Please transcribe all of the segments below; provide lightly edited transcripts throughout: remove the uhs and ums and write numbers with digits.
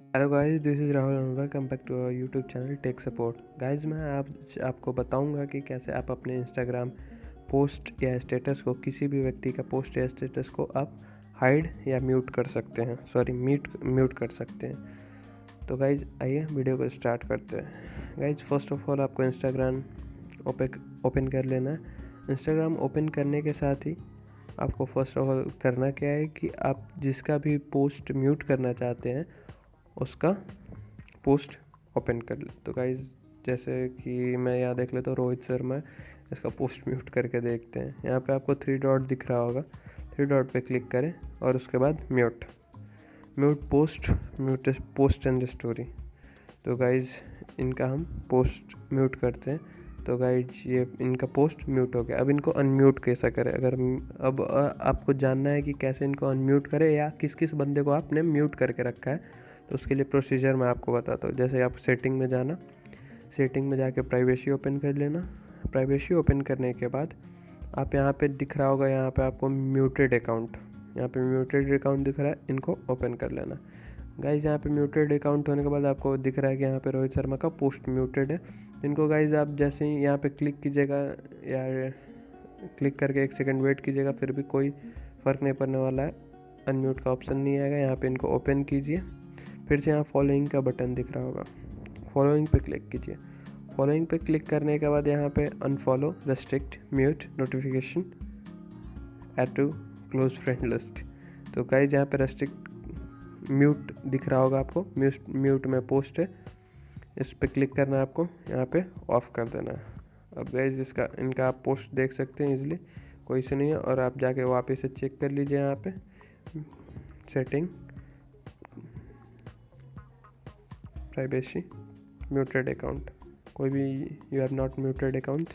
Hello guys, this is Rahul and welcome back to our YouTube channel tech support. Guys, मैं आपको बताऊंगा कि कैसे आप अपने इंस्टाग्राम पोस्ट या स्टेटस को, किसी भी व्यक्ति का पोस्ट या स्टेटस को आप हाइड या म्यूट कर सकते हैं, म्यूट कर सकते हैं। तो गाइस आइए वीडियो को स्टार्ट करते हैं। गाइस, फर्स्ट ऑफ ऑल आपको इंस्टाग्राम ओपन कर लेना है। इंस्टाग्राम ओपन करने के साथ ही आपको फर्स्ट ऑफ ऑल करना क्या है कि आप जिसका भी पोस्ट म्यूट करना चाहते हैं उसका पोस्ट ओपन कर ले। तो गाइज, जैसे कि मैं यहाँ देख लेता हूँ, रोहित शर्मा, इसका पोस्ट म्यूट करके देखते हैं। यहाँ पे आपको 3 डॉट दिख रहा होगा, 3 डॉट पे क्लिक करें और उसके बाद म्यूट पोस्ट एंड स्टोरी। तो गाइज, इनका हम पोस्ट म्यूट करते हैं। तो गाइज, ये इनका पोस्ट म्यूट हो गया। अब इनको अनम्यूट कैसा करें? अब आपको जानना है कि कैसे इनको अनम्यूट करें या किस किस बंदे को आपने म्यूट करके रखा है, तो उसके लिए प्रोसीजर मैं आपको बताता हूँ। जैसे आप सेटिंग में जाना, सेटिंग में जाके प्राइवेसी ओपन कर लेना। प्राइवेसी ओपन करने के बाद आप यहाँ पे दिख रहा होगा, यहाँ पे आपको म्यूटेड अकाउंट, यहाँ पे म्यूटेड अकाउंट दिख रहा है, इनको ओपन कर लेना। गाइज, यहाँ पे म्यूटेड अकाउंट होने के बाद आपको दिख रहा है कि यहाँ पे रोहित शर्मा का पोस्ट म्यूटेड है। इनको गाइज आप जैसे ही यहाँ पे क्लिक कीजिएगा या क्लिक करके 1 सेकंड वेट कीजिएगा, फिर भी कोई फ़र्क नहीं पड़ने वाला है, अनम्यूट का ऑप्शन नहीं आएगा। यहाँ पे इनको ओपन कीजिए, फिर से यहाँ फॉलोइंग का बटन दिख रहा होगा, फॉलोइंग पे क्लिक कीजिए। फॉलोइंग पे क्लिक करने के बाद यहाँ पे unfollow, restrict, mute, notification, add to close friend list. तो गाइज, यहाँ पे रेस्ट्रिक्ट, म्यूट दिख रहा होगा आपको, म्यूट में पोस्ट है, इस पे क्लिक करना है आपको, यहाँ पे ऑफ कर देना है। अब गाइज, इनका आप पोस्ट देख सकते हैं इजीली, कोई इशू नहीं है। और आप जाके वापस से चेक कर लीजिए, यहाँ पे सेटिंग, प्राइवेसी, म्यूटेड अकाउंट, कोई भी you have not muted account.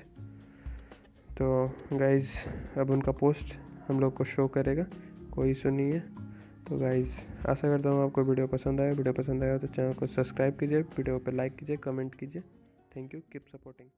तो गाइज, अब उनका पोस्ट हम लोग को शो करेगा, कोई इशू नहीं है। तो गाइज, आशा करता हूँ आपको वीडियो पसंद आया। वीडियो पसंद आया तो चैनल को सब्सक्राइब कीजिए, वीडियो पे लाइक कीजिए, कमेंट कीजिए। Thank you, keep supporting.